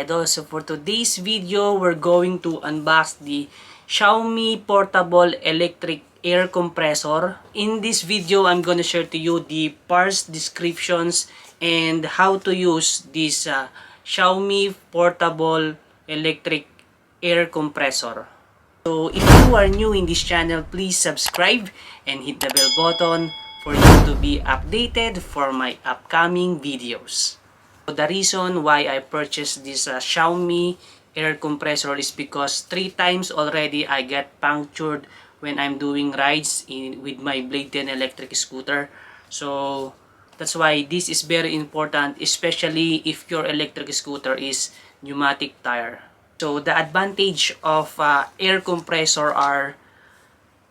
idol. So for today's video, we're going to unbox the Xiaomi portable electric air compressor. In this video, I'm gonna share to you the parts descriptions and how to use this Xiaomi portable electric air compressor. So if you are new in this channel, please subscribe and hit the bell button for you to be updated for my upcoming videos. So the reason why I purchased this Xiaomi air compressor is because 3 times already I get punctured when I'm doing rides with my Blade 10 electric scooter. So that's why this is very important, especially if your electric scooter is pneumatic tire. So the advantage of air compressor are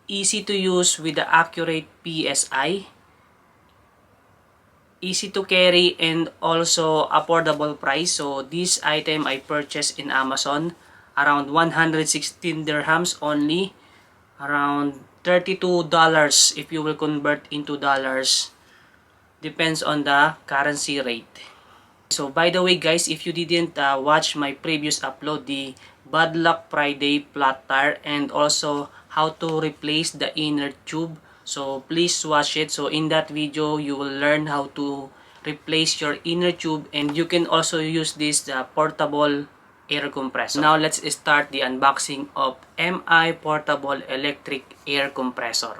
easy to use with the accurate PSI, easy to carry, and also affordable price. So this item I purchased in Amazon around 116 dirhams only, around $32 if you will convert into dollars, depends on the currency rate. So by the way guys, if you didn't watch my previous upload, the Bad Luck Friday flat tire and also how to replace the inner tube, so please watch it. So in that video, you will learn how to replace your inner tube, and you can also use this portable air compressor. Now let's start the unboxing of MI portable electric air compressor.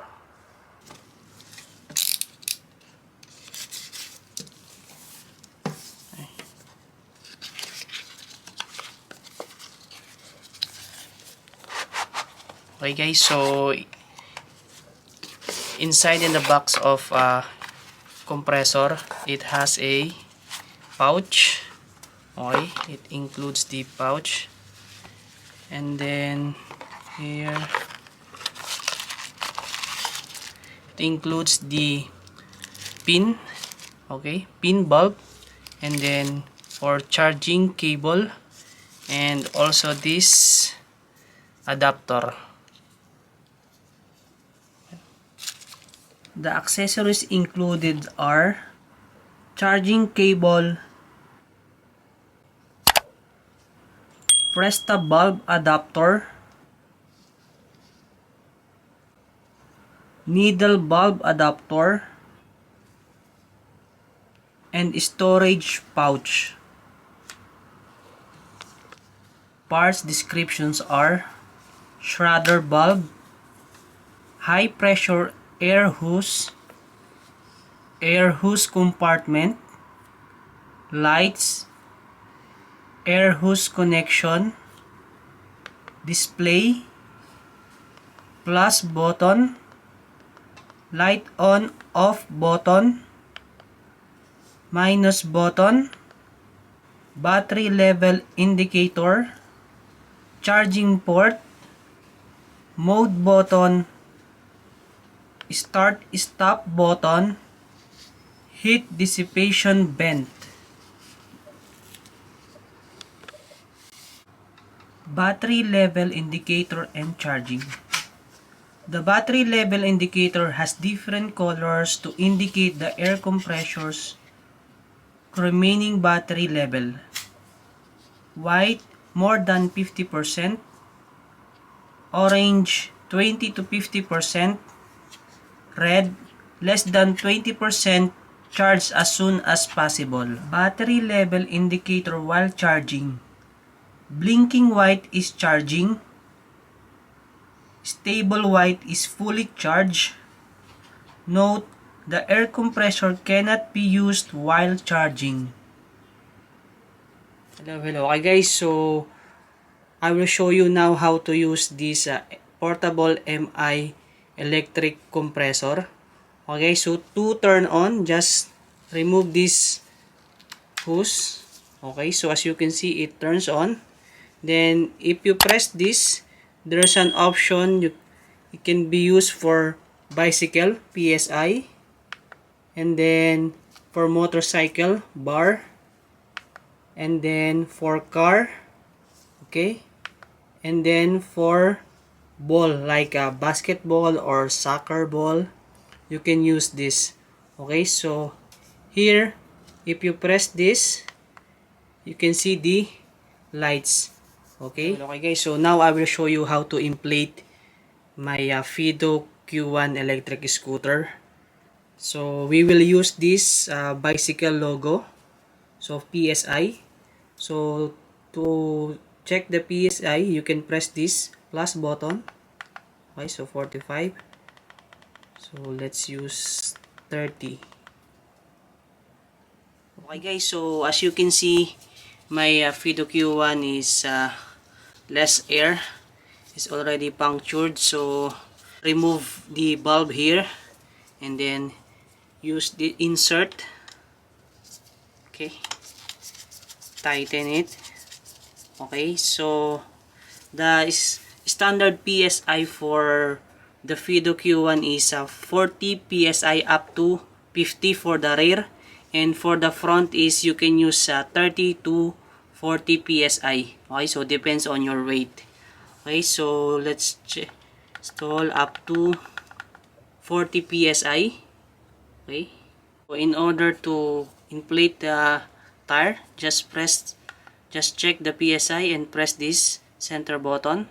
Okay guys, so inside in the box of compressor, it has a pouch. Okay, it includes the pouch, and then here it includes the pin. Okay, pin bulb, and then for charging cable, and also this adapter. The accessories included are charging cable, Presta bulb adapter, needle bulb adapter, and storage pouch. Parts descriptions are shredder bulb, high pressure air hose compartment, lights, air hose connection, display, plus button, light on off button, minus button, battery level indicator, charging port, mode button, start stop button, heat dissipation vent, battery level indicator, and charging. The battery level indicator has different colors to indicate the air compressor's remaining battery level. White, more than 50%, orange, 20 to 50%, red, less than 20%, charge as soon as possible. Battery level indicator while charging. Blinking white is charging. Stable white is fully charged. Note, the air compressor cannot be used while charging. Hello. Okay guys, so I will show you now how to use this portable MI electric compressor. Okay, so to turn on, just remove this hose. Okay, so as you can see, it turns on. Then if you press this, there's an option it can be used for bicycle PSI, and then for motorcycle bar, and then for car, okay, and then for ball like a basketball or soccer ball, you can use this. Okay, so here if you press this, you can see the lights. Okay guys, so now I will show you how to inflate my Fido Q1 electric scooter. So we will use this bicycle logo, so PSI. So to check the PSI, you can press this plus button. Okay, so 45. So let's use 30. Okay guys, so as you can see, my Fido Q1 is less air. It's already punctured, so remove the bulb here and then use the insert. Okay, tighten it. Okay, so the standard PSI for the Fido Q1 is 40 PSI up to 50 for the rear, and for the front is you can use 30 to 40 PSI. Okay, so depends on your weight. Okay, so let's install up to 40 PSI. Okay, so in order to inflate the tire, just check the PSI and press this center button.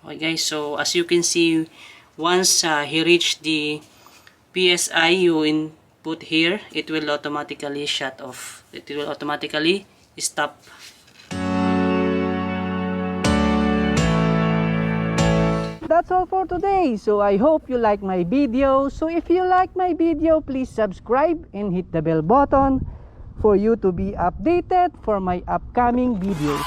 Okay guys, so as you can see, once he reached the PSI you input here, it will automatically shut off. It will automatically stop. That's all for today. So I hope you like my video. So if you like my video, please subscribe and hit the bell button for you to be updated for my upcoming videos.